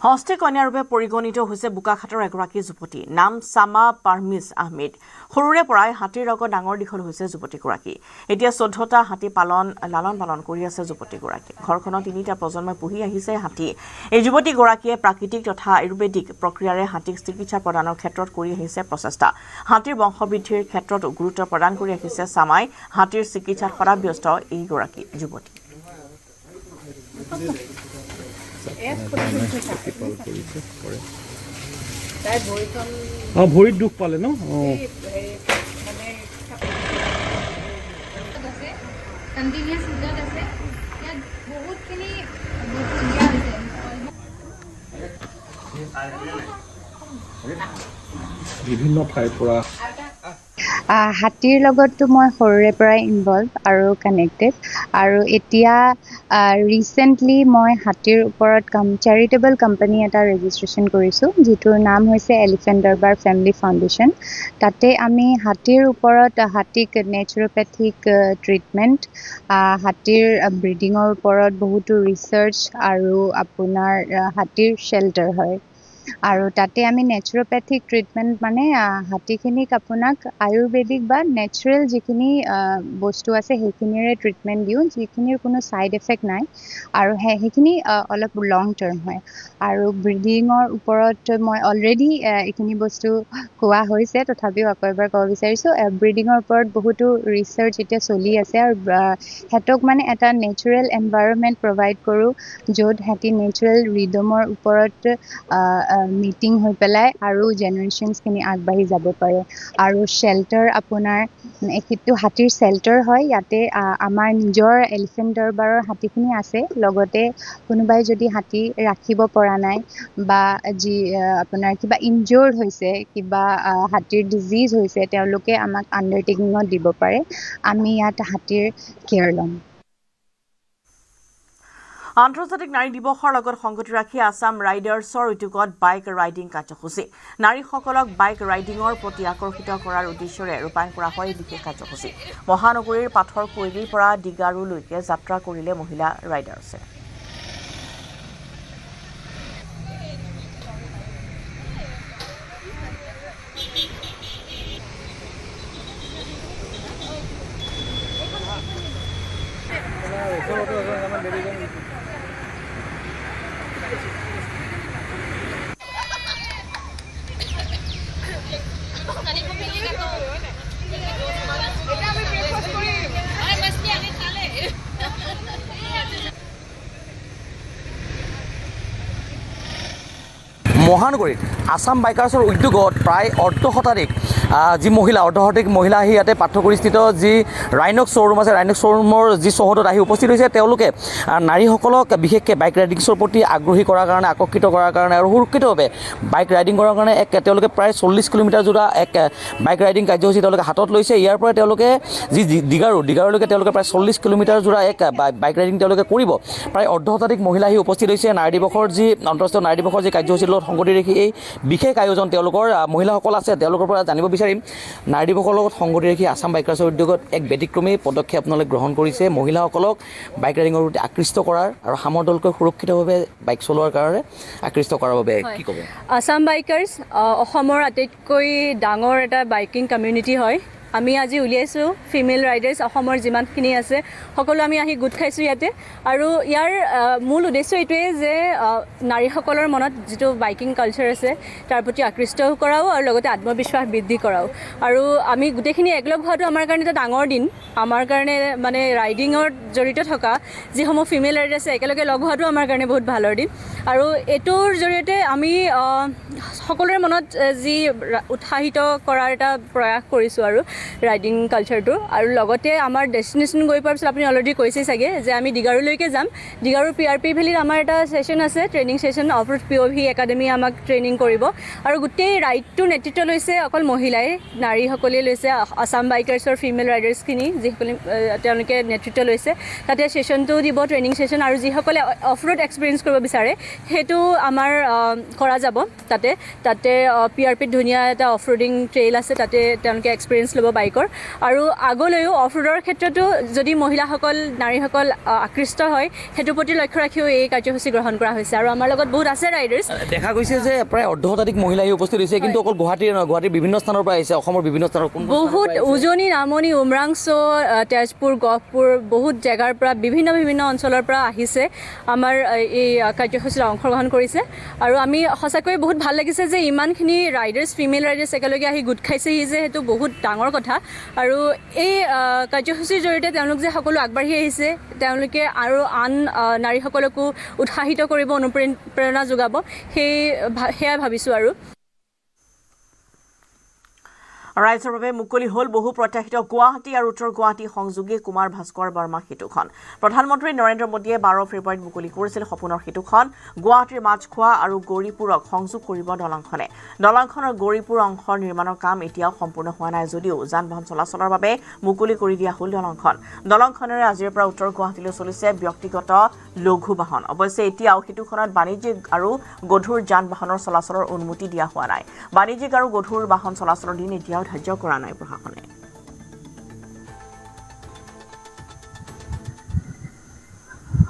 হস্তে কন্যাৰূপে পৰিগণিত হৈছে বোকাখাটৰ এগৰাকী যুৱতী নাম সামা পাৰমিজ আহমেদ সৰুৰে পৰাই হাতীৰ লগত ডাঙৰ দীঘল হৈছে যুৱতীগৰাকী এতিয়া 14টা হাতী লালন পালন কৰি আছে যুৱতীগৰাকী ঘৰখনত 3টা প্ৰজন্মই পুহি আহিছে হাতী এই যুৱতীগৰাকীয়ে প্ৰাকৃতিক তথা আয়ুৰ্বেদিক প্ৰক্ৰিয়াৰে হাতীক চিকিৎসা প্ৰদানৰ ক্ষেত্ৰত কৰি আহিছে প্ৰচেষ্টা হাতীৰ বংশবৃদ্ধিৰ ক্ষেত্ৰত গুৰুত্ব প্ৰদান কৰি আহিছে সামাই হাতীৰ চিকিৎসাত সদা ব্যস্ত এইগৰাকী যুৱতী ভৰিত দুখ পালে ন বিভিন্ন ঠাইৰ পৰা হাতীৰ লগততো মই সৰুৰে পৰাই ইনভলভ আৰু কানেক্টেড আৰু এতিয়া ৰিচেণ্টলি মই হাতীৰ ওপৰত চেৰিটেবল কোম্পানী এটা ৰেজিষ্ট্ৰেশ্যন কৰিছোঁ যিটোৰ নাম হৈছে এলিফেণ্ট দৰবাৰ ফেমিলি ফাউণ্ডেশ্যন তাতে আমি হাতীৰ ওপৰত হাতীক নেচাৰোপেথিক ট্ৰিটমেণ্ট হাতীৰ ব্ৰিডিঙৰ ওপৰত বহুতো ৰিচাৰ্চ আৰু আপোনাৰ হাতীৰ শ্বেল্টাৰ হয় আৰু তাতে আমি নেচাৰোপেথিক ট্ৰিটমেণ্ট মানে হাতীখিনিক আপোনাক আয়ুৰ্বেদিক বা নেচাৰেল যিখিনি বস্তু আছে সেইখিনিৰে ট্ৰিটমেণ্ট দিওঁ যিখিনিৰ কোনো ছাইড এফেক্ট নাই আৰু সেইখিনি অলপ লং টাৰ্ম হয় আৰু ব্ৰিডিঙৰ ওপৰত মই অলৰেডি এইখিনি বস্তু কোৱা হৈছে তথাপিও আকৌ এবাৰ ক'ব বিচাৰিছোঁ ব্ৰিডিঙৰ ওপৰত বহুতো ৰিচাৰ্চ এতিয়া চলি আছে আৰু সিহঁতক মানে এটা নেচাৰেল এনভাইৰনমেণ্ট প্ৰভাইড কৰোঁ য'ত সিহঁতি নেচাৰেল ৰিদমৰ ওপৰত মিটিং হৈ পেলাই আৰু জেনেৰেশ্যনছখিনি আগবাঢ়ি যাব পাৰে আৰু শ্বেল্টাৰ আপোনাৰ এইটো হাতীৰ শ্বেল্টাৰ হয় ইয়াতে আমাৰ নিজৰ এলিফেণ্ট দৰবাৰৰ হাতীখিনি আছে লগতে কোনোবাই যদি হাতী ৰাখিব পৰা নাই বা যি আপোনাৰ কিবা ইনজিয়ৰ্ড হৈছে কিবা হাতীৰ ডিজিজ হৈছে তেওঁলোকে আমাক আণ্ডাৰটেকিঙত দিব পাৰে আমি ইয়াত হাতীৰ কেয়াৰ ল'ম আন্তৰ্জাতিক নাৰী দিৱসৰ লগত সংগতি ৰাখি আছাম ৰাইডাৰ্ছৰ উদ্যোগত বাইক ৰাইডিং কাৰ্যসূচী নাৰীসকলক বাইক ৰাইডিঙৰ প্ৰতি আকৰ্ষিত কৰাৰ উদ্দেশ্যৰে ৰূপায়ণ কৰা হয় বিশেষ কাৰ্যসূচী মহানগৰীৰ পাথৰ কুঁৱেৰীৰ পৰা ডিগাৰুলৈকে যাত্ৰা কৰিলে মহিলা ৰাইডাৰ্ছে মহানগৰীত আছাম বাইকাৰ্ছৰ উদ্যোগত প্ৰায় অৰ্ধশতাধিক যি অৰ্ধশতাধিক মহিলা আহি ইয়াতে পাথৰকুৰিস্থিত যি ৰাইনক্স শ্ব'ৰুম আছে ৰাইনক্স শ্ব'ৰুমৰ যি চৌহদত আহি উপস্থিত হৈছে তেওঁলোকে নাৰীসকলক বিশেষকৈ বাইক ৰাইডিংছৰ প্ৰতি আগ্ৰহী কৰাৰ কাৰণে আকৰ্ষিত কৰাৰ কাৰণে আৰু সুৰক্ষিতভাৱে বাইক ৰাইডিং কৰাৰ কাৰণে তেওঁলোকে প্ৰায় 40 কিলোমিটাৰ জোৰা এক বাইক ৰাইডিং কাৰ্যসূচী তেওঁলোকে হাতত লৈছে ইয়াৰ পৰা তেওঁলোকে যি ডিগাৰুলৈকে তেওঁলোকে প্ৰায় 40 কিলোমিটাৰ জোৰা এক বাইক ৰাইডিং তেওঁলোকে কৰিব প্ৰায় অৰ্ধশতাধিক মহিলা আহি উপস্থিত হৈছে নাৰী দিৱসৰ যি আন্তঃৰাষ্ট্ৰীয় নাৰী দিৱসৰ যি কাৰ্যসূচীৰ লগত সংগতি ৰাখি এই বিশেষ আয়োজন তেওঁলোকৰ মহিলাসকল আছে তেওঁলোকৰ পৰা জানিব বিচাৰিম নাৰী দিৱসৰ লগত সংগতি ৰাখি আছাম বাইকাৰ্ছৰ উদ্যোগত এক ব্যতিক্ৰমী পদক্ষেপ আপোনালোকে গ্ৰহণ কৰিছে মহিলাসকলক বাইক ৰাইডিঙৰ প্ৰতি আকৃষ্ট কৰাৰ আৰু সামদলকৈ সুৰক্ষিতভাৱে বাইক চলোৱাৰ কাৰণে আকৃষ্ট কৰাৰ বাবে কি ক'ব আছাম বাইকাৰ্ছ অসমৰ আটাইতকৈ ডাঙৰ এটা বাইকিং কমিউনিটি হয় আমি আজি উলিয়াইছোঁ ফিমেল ৰাইডাৰ্ছ অসমৰ যিমানখিনি আছে সকলো আমি আহি গোট খাইছোঁ ইয়াতে আৰু ইয়াৰ মূল উদ্দেশ্য এইটোৱে যে নাৰীসকলৰ মনত যিটো বাইকিং কালচাৰ আছে তাৰ প্ৰতি আকৃষ্ট কৰাও আৰু লগতে আত্মবিশ্বাস বৃদ্ধি কৰাও আৰু আমি গোটেইখিনি একলগ হোৱাটো আমাৰ কাৰণে এটা ডাঙৰ দিন আমাৰ কাৰণে মানে ৰাইডিঙত জড়িত থকা যিসমূহ ফিমেল ৰাইডাৰ আছে একেলগে লগ হোৱাটো আমাৰ কাৰণে বহুত ভালৰ দিন আৰু এইটোৰ জৰিয়তে আমি সকলোৰে মনত যি উৎসাহিত কৰাৰ এটা প্ৰয়াস কৰিছোঁ আৰু ৰাইডিং কালচাৰটো আৰু লগতে আমাৰ ডেষ্টিনেশ্যন গৈ পোৱাৰ পিছত আপুনি অলৰেডি কৈছেই চাগে যে আমি ডিগাৰুলৈকে যাম ডিগাৰুৰ PRP ভেলীত আমাৰ এটা ছেশ্যন আছে training session of road POV academy আমাক ট্ৰেইনিং কৰিব আৰু গোটেই ৰাইডটোৰ নেতৃত্ব লৈছে অকল মহিলাই নাৰীসকলে লৈছে আছাম বাইকাৰ্ছৰ ফিমেল ৰাইডাৰ্ছখিনি যিসকলে তেওঁলোকে নেতৃত্ব লৈছে তাতে ছেশ্যনটো দিব ট্ৰেইনিং ছেশ্যন আৰু যিসকলে অফ ৰোড এক্সপিৰিয়েঞ্চ কৰিব বিচাৰে সেইটো আমাৰ কৰা যাব তাতে PRPত ধুনীয়া এটা অফ ৰোডিং ট্ৰেইল আছে তাতে তেওঁলোকে এক্সপিৰিয়েঞ্চ ল'ব বাইকৰ আৰু আগলৈও অফ ৰোডৰ ক্ষেত্ৰতো যদি মহিলাসকল নাৰীসকল আকৃষ্ট হয় সেইটোৰ প্ৰতি লক্ষ্য ৰাখিও এই কাৰ্যসূচী গ্ৰহণ কৰা হৈছে আৰু আমাৰ লগত বহুত আছে ৰাইডাৰ্ছ দেখা গৈছে যে প্ৰায় অৰ্ধশতাধিক মহিলা আহি উপস্থিত হৈছে কিন্তু অকল গুৱাহাটীৰ নহয় গুৱাহাটীৰ বিভিন্ন স্থানৰ পৰা আহিছে অসমৰ বিভিন্ন স্থানৰ বহুত উজনি নামনি উমৰাংচো তেজপুৰ গহপুৰ বহুত জেগাৰ পৰা বিভিন্ন অঞ্চলৰ পৰা আহিছে আমাৰ এই কাৰ্যসূচীত অংশগ্ৰহণ কৰিছে আৰু আমি সঁচাকৈ বহুত ভাল লাগিছে যে ইমানখিনি ৰাইডাৰ্ছ ফিমেল ৰাইডাৰ্ছ একেলগে আহি গোট খাইছেহি যে সেইটো বহুত ডাঙৰ কথা আৰু এই কাৰ্যসূচীৰ জৰিয়তে তেওঁলোক যে সকলো আগবাঢ়ি আহিছে তেওঁলোকে আৰু আন নাৰীসকলকো উৎসাহিত কৰিব অনুপ্ৰেৰণা যোগাব সেয়া ভাবিছোঁ আৰু ৰাইজৰ বাবে মুকলি হ'ল বহু প্ৰত্যাশিত গুৱাহাটী আৰু উত্তৰ গুৱাহাটী সংযোগী কুমাৰ ভাস্কৰ বৰ্মা সেতুখন প্ৰধানমন্ত্ৰী নৰেন্দ্ৰ মোদীয়ে 12 ফেব্ৰুৱাৰীত মুকলি কৰিছিল সপোনৰ সেতুখন গুৱাহাটীৰ মাছখোৱা আৰু গৌৰীপুৰক সংযোগ কৰিব দলংখনৰ গৌৰীপুৰ অংশৰ নিৰ্মাণৰ কাম এতিয়াও সম্পূৰ্ণ হোৱা নাই যদিও যান-বাহন চলাচলৰ বাবে মুকলি কৰি দিয়া হ'ল দলংখনেৰে আজিৰ পৰা উত্তৰ গুৱাহাটীলৈ চলিছে ব্যক্তিগত লঘু বাহন অৱশ্যে এতিয়াও সেতুখনত বাণিজ্যিক আৰু গধুৰ যান-বাহনৰ চলাচলৰ অনুমতি দিয়া হোৱা নাই বাণিজ্যিক আৰু গধুৰ বাহন চলাচলৰ দিন এতিয়াও ধাৰ্য কৰা নাই প্ৰশাসনে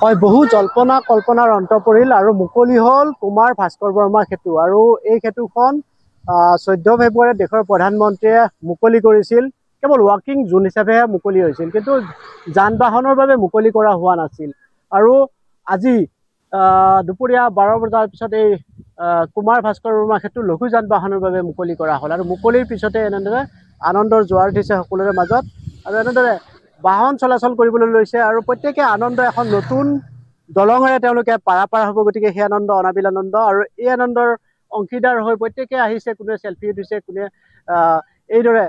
হয় বহু জল্পনা কল্পনাৰ অন্ত পৰিল আৰু মুকলি হ'ল কুমাৰ ভাস্কৰ বৰ্মা সেতু আৰু এই সেতুখন 14 ফেব্ৰুৱাৰীত দেশৰ প্ৰধানমন্ত্ৰীয়ে মুকলি কৰিছিল কেৱল ৱাকিং জোন হিচাপেহে মুকলি হৈছিল কিন্তু যান-বাহনৰ বাবে মুকলি কৰা হোৱা নাছিল আৰু আজি দুপৰীয়া 12 বজাৰ পিছত এই কুমাৰ ভাস্কৰ বৰ্মা সেতু লঘু যান-বাহনৰ বাবে মুকলি কৰা হ'ল আৰু মুকলিৰ পিছতে এনেদৰে আনন্দৰ জোৱাৰ উঠিছে সকলোৰে মাজত আৰু এনেদৰে বাহন চলাচল কৰিবলৈ লৈছে আৰু প্ৰত্যেকে আনন্দ এখন নতুন দলঙেৰে তেওঁলোকে পাৰাপাৰ হ'ব গতিকে সেই আনন্দ অনাবিল আনন্দ আৰু এই আনন্দৰ অংশীদাৰ হৈ প্ৰত্যেকে আহিছে কোনে সেলফি উঠিছে কোনে এইদৰে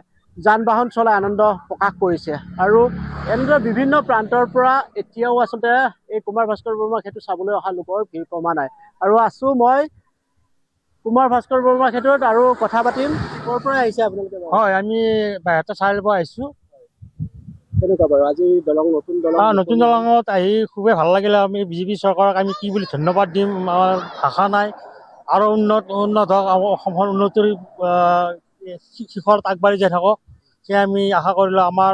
যান-বাহন চলাই আনন্দ প্ৰকাশ কৰিছে আৰু এনেদৰে বিভিন্ন প্ৰান্তৰ পৰা এতিয়াও আচলতে এই কুমাৰ ভাস্কৰ বৰ্মা সেতু চাবলৈ অহা লোকৰ ভিৰ কমা নাই আৰু আছো মই কুমাৰ ভাস্কৰ বৰ্মা ক্ষেত্ৰত আৰু কথা পাতিম ক'ৰ পৰা আহিছে আপোনালোকে হয় আমি বাইহাটা চাৰিআলিৰ পৰা আহিছোঁ কেনেকুৱা বাৰু আজি নতুন দলঙত আহি খুবেই ভাল লাগিলে আমি বিজেপি চৰকাৰক আমি কি বুলি ধন্যবাদ দিম আমাৰ ভাষা নাই আৰু উন্নত হওক অসমৰ উন্নতিৰ শিখৰত আগবাঢ়ি যাই থাকক সেয়া আমি আশা কৰিলোঁ আমাৰ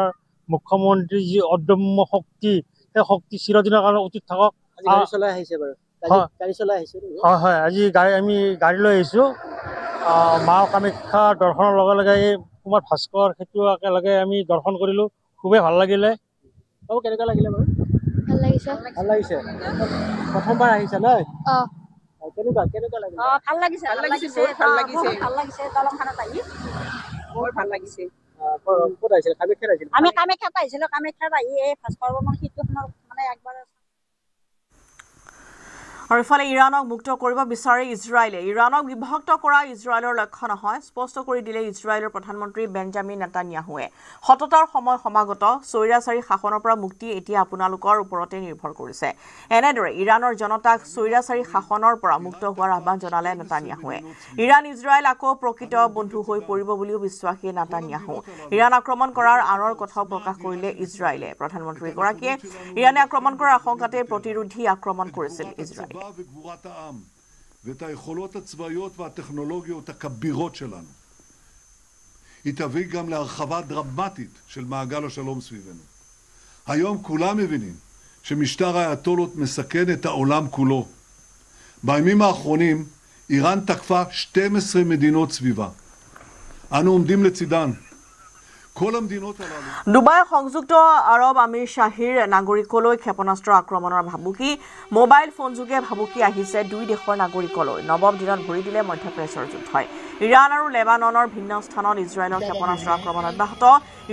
মুখ্যমন্ত্ৰীৰ যি অদম্য শক্তি সেই শক্তি চিৰদিনৰ কাৰণে অটুট থাকক গাড়ী চলাই আহিছে বাৰু হয় হয় আজি আমি গাড়ী লৈ আহিছোঁ মা কামাখ্যা দৰ্শনৰ লগে লগে এই কুমাৰ ভাস্কৰ সেতু একেলগে আমি দৰ্শন কৰিলোঁ খুবেই ভাল লাগিলে কেনেকুৱা লাগিলে বাৰু ভাল লাগিছে প্ৰথমবাৰ আহিছে নহয় কেনেকুৱা লাগিলে ভাল লাগিছে দলংখনত আহি বৰ ভাল লাগিছে ক'ত আহিছিলে কামাখ্যাত আহিছিলে আমি কামাখ্যাত আহিছিলোঁ কামাখ্যাত আহি এই ভাস্কৰ বৰ্মা সেতুখনৰ মানে একবাৰ আৰু ইফালে ইৰাণক মুক্ত কৰিব বিচাৰে ইজৰাইলে ইৰাণক বিভক্ত কৰা ইজৰাইলৰ লক্ষ্য নহয় স্পষ্ট কৰি দিলে ইজৰাইলৰ প্ৰধানমন্ত্ৰী বেঞ্জামিন নেতান্যাহুৱে সততাৰ সময় সমাগত স্বৈৰাচাৰী শাসনৰ পৰা মুক্তি এতিয়া আপোনালোকৰ ওপৰতে নিৰ্ভৰ কৰিছে এনেদৰে ইৰাণৰ জনতাক স্বৈৰাচাৰী শাসনৰ পৰা মুক্ত হোৱাৰ আহ্বান জনালে নেতান্যাহুৱে ইৰাণ ইজৰাইল আকৌ প্ৰকৃত বন্ধু হৈ পৰিব বুলিও বিশ্বাসী নেতান্যাহু ইৰাণ আক্ৰমণ কৰাৰ আঁৰৰ কথাও প্ৰকাশ কৰিলে ইজৰাইলে প্ৰধানমন্ত্ৰীগৰাকীয়ে ইৰাণে আক্ৰমণ কৰাৰ আশংকাতে প্ৰতিৰোধী আক্ৰমণ কৰিছিল ইজৰাইল וגבורת העם ואת היכולות הצבאיות והטכנולוגיות הכבירות שלנו. היא תביא גם להרחבה דרמטית של מעגל השלום סביבנו. היום כולם מבינים שמשטר האייתולות מסכן את העולם כולו. בימים האחרונים איראן תקפה 12 מדינות סביבה. אנו עומדים לצידן. כל המדינות הללו ডুবাই সংযুক্ত আৰব আমিৰশ্বাহীৰ নাগৰিকলৈ ক্ষেপণাস্ত্ৰ আক্ৰমণৰ ভাবুকি মোবাইল ফোনযোগে ভাবুকি আহিছে দুই দেশৰ নাগৰিকলৈ নৱম দিনত ভৰি দিলে মধ্যপ্ৰাচ্যৰ যুদ্ধই ইৰাণ আৰু লেবাননৰ ভিন্ন স্থানত ইজৰাইলৰ ক্ষেপণাস্ত্ৰ আক্ৰমণ অব্যাহত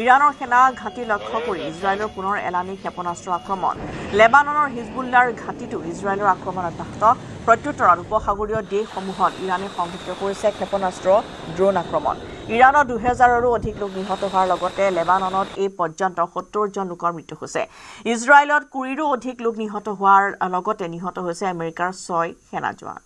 ইৰাণৰ সেনা ঘাটি লক্ষ্য কৰি ইজৰাইলৰ পুনৰ এলানি ক্ষেপণাস্ত্ৰ আক্ৰমণ লেবাননৰ হিজবুল্লাৰ ঘাটিটো ইজৰাইলৰ আক্ৰমণ অব্যাহত প্ৰত্যুত্তৰত উপসাগৰীয় দেশসমূহত ইৰাণে সংঘটিত কৰিছে ক্ষেপণাস্ত্ৰ ড্ৰোন আক্ৰমণ ইৰাণত 2000ৰো অধিক লোক নিহত হোৱাৰ লগতে লেবাননত এই পৰ্যন্ত 70 জন লোকৰ মৃত্যু হৈছে ইজৰাইলত 20ৰো অধিক লোক নিহত হোৱাৰ লগতে নিহত হৈছে আমেৰিকাৰ 6 সেনা জোৱান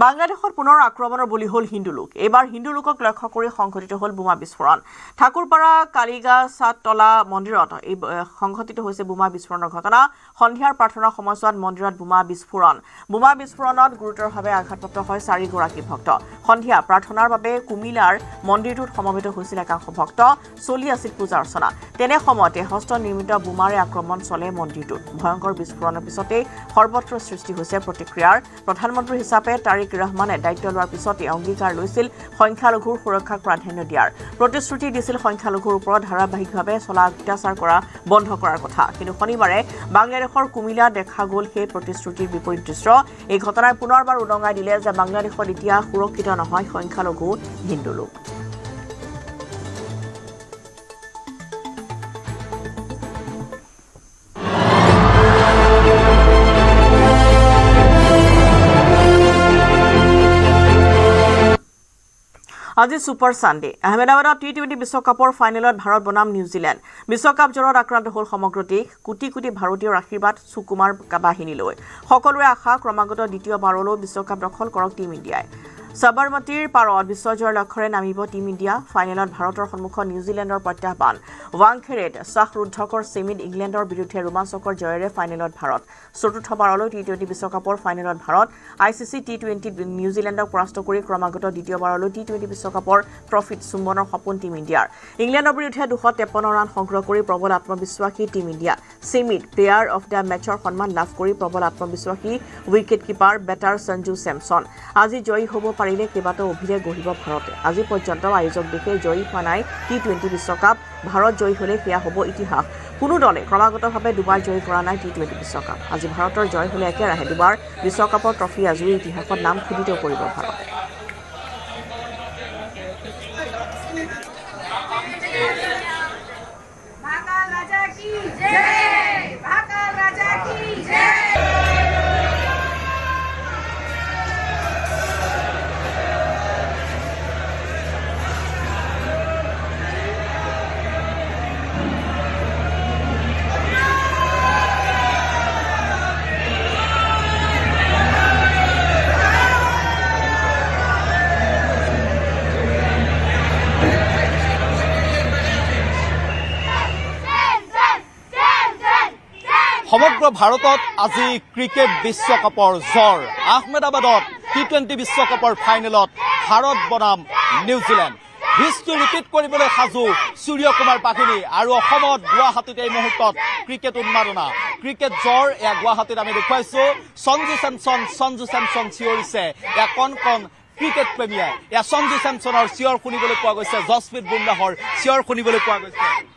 বাংলাদেশত পুনৰ আক্ৰমণৰ বলি হল হিন্দু লোক এবাৰ হিন্দু লোকক লক্ষ্য কৰি সংঘটিত হল বোমা বিস্ফোৰণ ঠাকুৰপাৰা কালিগা সাততলা মন্দিৰত এই সংঘটিত হৈছে বোমা বিস্ফোৰণৰ ঘটনা সন্ধিয়াৰ প্ৰাৰ্থনাৰ সময়ছোৱাত মন্দিৰত বোমা বিস্ফোৰণত গুৰুতৰভাৱে আঘাতপ্ৰাপ্ত হয় 4 গৰাকী ভক্ত সন্ধিয়া প্ৰাৰ্থনাৰ বাবে কুমিলাৰ মন্দিৰটোত সমবেত হৈছিল একাংশ ভক্ত চলি আছিল পূজা অৰ্চনা তেনে সময়তে হস্ত নিৰ্মিত বোমাৰে আক্ৰমণ চলে মন্দিৰটোত ভয়ংকৰ বিস্ফোৰণৰ পিছতে সৰ্বত্ৰ সৃষ্টি হৈছে প্ৰতিক্ৰিয়াৰ প্ৰধানমন্ত্ৰী হিচাপে তাৰিক ৰহমানে দায়িত্ব লোৱাৰ পিছতে অংগীকাৰ লৈছিল সংখ্যালঘুৰ সুৰক্ষাক প্ৰাধান্য দিয়াৰ প্ৰতিশ্ৰুতি দিছিল সংখ্যালঘুৰ ওপৰত ধাৰাবাহিকভাৱে চলা অত্যাচাৰ কৰা বন্ধ কৰাৰ কথা কিন্তু শনিবাৰে বাংলাদেশৰ কুমিলা দেখা গ'ল সেই প্ৰতিশ্ৰুতিৰ বিপৰীত দৃশ্য এই ঘটনাই পুনৰবাৰ উদঙাই দিলে যে বাংলাদেশত এতিয়া সুৰক্ষিত নহয় সংখ্যালঘু হিন্দু লোক আজি সুপাৰ সানডে আহমেদাবাদত টি20 বিশ্বকাপৰ ফাইনেলত ভাৰত বনাম নিউজিলেণ্ড বিশ্বকাপ জ্বৰত আক্ৰান্ত হ'ল সমগ্ৰ দেশ কোটি কোটি ভাৰতীয়ৰ আশীৰ্বাদ সুকুমাৰ বাহিনীলৈ সকলোৰে আশা ক্ৰমাগত দ্বিতীয়বাৰলৈ বিশ্বকাপ দখল কৰক টিম ইণ্ডিয়াই সাবৰমতীৰ পাৰত বিশ্বজয়ৰ লক্ষ্যৰে নামিব টিম ইণ্ডিয়া ফাইনেলত ভাৰতৰ সন্মুখত নিউজিলেণ্ডৰ প্ৰত্যাহ্বান ৱাংখেৰেত শ্বাহৰুদ্ধকৰ ছেমিত ইংলেণ্ডৰ বিৰুদ্ধে ৰোমাঞ্চকৰ জয়েৰে ফাইনেলত ভাৰত চতুৰ্থবাৰলৈ টি20 বিশ্বকাপৰ ফাইনেলত ভাৰত আইচিচি টি20 নিউজিলেণ্ডক পৰাস্ত কৰি ক্ৰমাগত দ্বিতীয়বাৰলৈ টি20 বিশ্বকাপৰ ট্ৰফিত চুম্বনৰ সপোন টিম ইণ্ডিয়াৰ ইংলেণ্ডৰ বিৰুদ্ধে 253 ৰান সংগ্ৰহ কৰি প্ৰবল আত্মবিশ্বাসী টিম ইণ্ডিয়া ছেমিত প্লেয়াৰ অফ দ্য মেচৰ সন্মান লাভ কৰি প্ৰবল আত্মবিশ্বাসী wicket keeper batter Sanju Samson আজি জয়ী হ'ব পাৰিলে কেইবাটাও অভিলেখ গঢ়িব ভাৰতে আজি পৰ্যন্ত আয়োজক দেশে জয়ী হোৱা নাই টি20 বিশ্বকাপ ভাৰত জয়ী হ'লে সেয়া হ'ব ইতিহাস কোনো দলে ক্ৰমাগতভাৱে দুবাৰ জয়ী কৰা নাই টি20 বিশ্বকাপ আজি ভাৰতৰ জয় হ'লে একেৰাহে দুবাৰ বিশ্বকাপৰ ট্ৰফি আজৰি ইতিহাসত নাম খোদিত কৰিব ভাৰতে সমগ্ৰ ভাৰতত আজি ক্ৰিকেট বিশ্বকাপৰ জ্বৰ আহমেদাবাদত টি20 বিশ্বকাপৰ ফাইনেলত ভাৰত বনাম নিউজিলেণ্ড হিষ্ট্ৰী ৰিপিট কৰিবলৈ সাজু সূৰ্যকুমাৰ বাহিনী আৰু অসমত গুৱাহাটীত এই মুহূৰ্তত ক্ৰিকেট উন্মাদনা ক্ৰিকেট জ্বৰ এয়া গুৱাহাটীত আমি দেখুৱাইছো সঞ্জু চেমছন চিঞৰিছে এয়া কণ ক্ৰিকেট প্ৰেমীয়ে এয়া সঞ্জু চেমছনৰ চিঞৰ শুনিবলৈ পোৱা গৈছে জসপ্ৰীত বুমৰাহৰ চিঞৰ শুনিবলৈ পোৱা গৈছে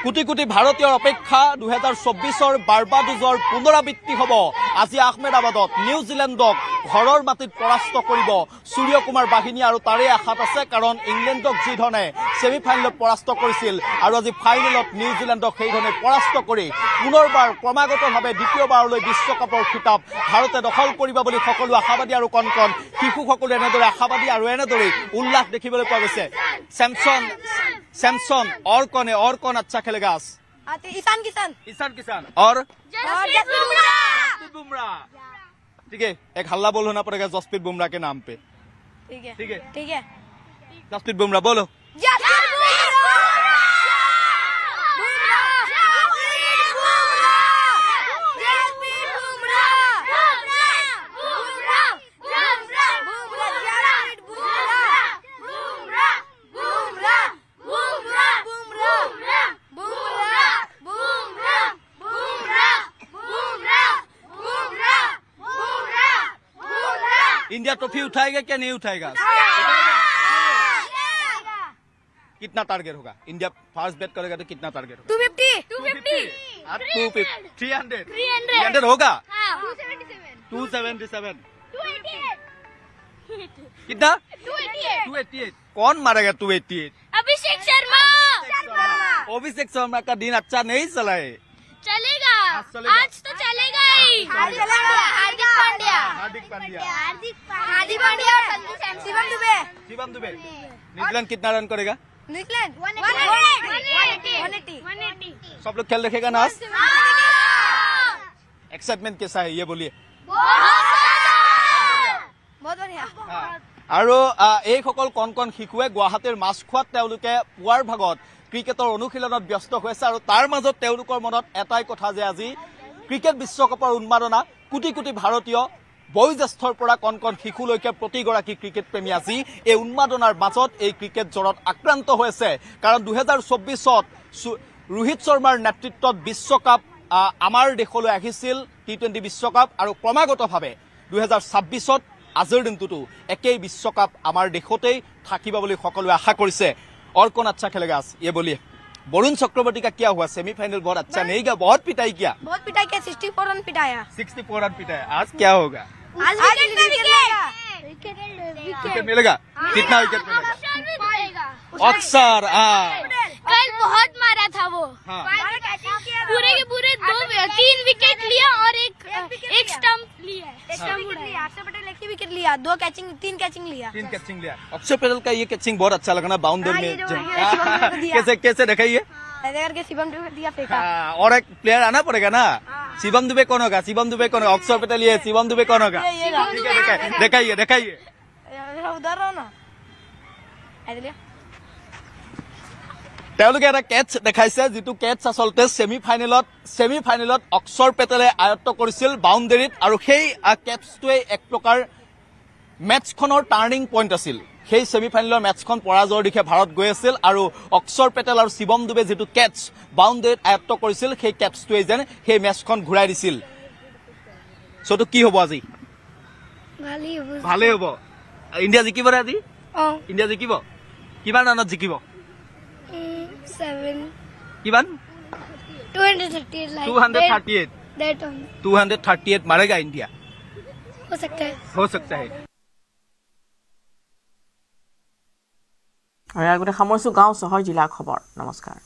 কোটি কোটি ভাৰতীয়ৰ অপেক্ষা 2024ৰ বাৰ্বাডোজৰ পুনৰাবৃত্তি হ'ব আজি আহমেদাবাদত নিউজিলেণ্ডক ঘৰৰ মাটিত পৰাস্ত কৰিব সূৰ্যকুমাৰ বাহিনী আৰু তাৰে আশাত আছে কাৰণ ইংলেণ্ডক যি ধৰণে ছেমিফাইনেলত পৰাস্ত কৰিছিল আৰু আজি ফাইনেলত নিউজিলেণ্ডক সেই ধৰণে পৰাস্ত কৰি পুনৰবাৰ ক্ৰমাগতভাৱে দ্বিতীয়বাৰলৈ বিশ্বকাপৰ খিতাপ ভাৰতে দখল কৰিব বুলি সকলো আশাবাদী আৰু কণ শিশুসকলো এনেদৰে আশাবাদী আৰু এনেদৰে উল্লাস দেখিবলৈ পোৱা গৈছে सैमसन और कौन है और कौन अच्छा खेलेगा ईशान किसान और जसप्रीत बुमराह ठीक है एक हल्ला बोल होना पड़ेगा जसप्रीत बुमराह के नाम पे ठीक है जसप्रीत बुमराह बोलो इंडिया ट्रॉफी उठाएगा क्या नहीं उठाएगा? कितना टारगेट होगा? इंडिया फर्स्ट बैट करेगा तो कितना टारगेट होगा? 250 300 होगा? 277 कितना? 288 कौन मारेगा 288? अभिषेक शर्मा अभिषेक शर्मा का दिन अच्छा नहीं चला है। चलेगा आज तो चलेगा ही। हार्दिक पांड्या और शिवम दुबे न्यूजीलैंड कितना रन करेगा? न्यूजीलैंड 180 सब लोग खेल देखेगा ना आज? एक्साइटमेंट कैसा है ये बोलिए। बहुत बढ़िया। আৰু এইসকল কণ কণ শিশুৱে গুৱাহাটীৰ মাছখোৱাত তেওঁলোকে পুৱাৰ ভাগত ক্ৰিকেটৰ অনুশীলনত ব্যস্ত হৈছে আৰু তাৰ মাজত তেওঁলোকৰ মনত এটাই কথা যে আজি ক্ৰিকেট বিশ্বকাপৰ উন্মাদনা কোটি কোটি ভাৰতীয় বয়োজ্যেষ্ঠৰ পৰা কণ কণ শিশুলৈকে প্ৰতিগৰাকী ক্ৰিকেট প্ৰেমী আজি এই উন্মাদনাৰ মাজত এই ক্ৰিকেট জ্বৰত আক্ৰান্ত হৈছে কাৰণ 2024ত ৰোহিত শৰ্মাৰ নেতৃত্বত বিশ্বকাপ আমাৰ দেশলৈ আহিছিল টি20 বিশ্বকাপ আৰু ক্ৰমাগতভাৱে 2026ত আজিৰ দিনটোতো একেই বিশ্বকাপ আমাৰ দেশতেই থাকিব বুলি সকলোৱে আশা কৰিছে। और कौन अच्छा खेलेगा ये बोलिए। वरुण चक्रवर्ती का क्या हुआ? सेमीफाइनल बहुत अच्छा नहीं गया, बहुत पिटाई किया। 64 रन पिटाया। 64 रन पिटाया। आज क्या होगा? आज विकेट मिलेगा। कितना विकेट मिलेगा? अक्सर कल बहुत मारा था वो। पूरे के पूरे 3 विकेट लिया और एक स्टंप लिया। अक्षर पटेल एक ही विकेट लिया, 3 कैचिंग लिया। अक्षर पटेल का ये कैचिंग बहुत अच्छा लगा ना बाउंड्री में। कैसे दिखाइए? करके शिवम दुबे दिया फेंका। और एक प्लेयर आना पड़ेगा ना। शिवम दुबे कौन होगा? अक्षर पटेल ये शिवम दुबे कौन होगा? दिखाइए उधर रहो ना। তেওঁলোকে এটা কেচ দেখাইছে যিটো কেচ আচলতে ছেমিফাইনেলত অক্ষৰ পেটেলে আয়ত্ব কৰিছিল বাউণ্ডেৰীত আৰু সেই কেচটোৱে এক প্ৰকাৰ মেটছখনৰ টাৰ্ণিং পইণ্ট আছিল। সেই ছেমিফাইনেলৰ মেটছখন পৰাজয়ৰ দিশে ভাৰত গৈ আছিল আৰু অক্ষৰ পেটেল আৰু শিৱম দুবে যিটো কেচ বাউণ্ডেৰীত আয়ত্ব কৰিছিল সেই কেচটোৱে যেন সেই মেটছখন ঘূৰাই দিছিল। চ' কি হ'ব আজি? ভালেই হ'ব। ইণ্ডিয়া জিকিব নে আজি? ইণ্ডিয়া জিকিব। কিমান ৰানত জিকিব? 7 किमान 238 238 मारेगा इंडिया। हो सकता है। আৰু আগতে সামৰিছো গাঁও চহৰ জিলা খবৰ। নমস্কাৰ।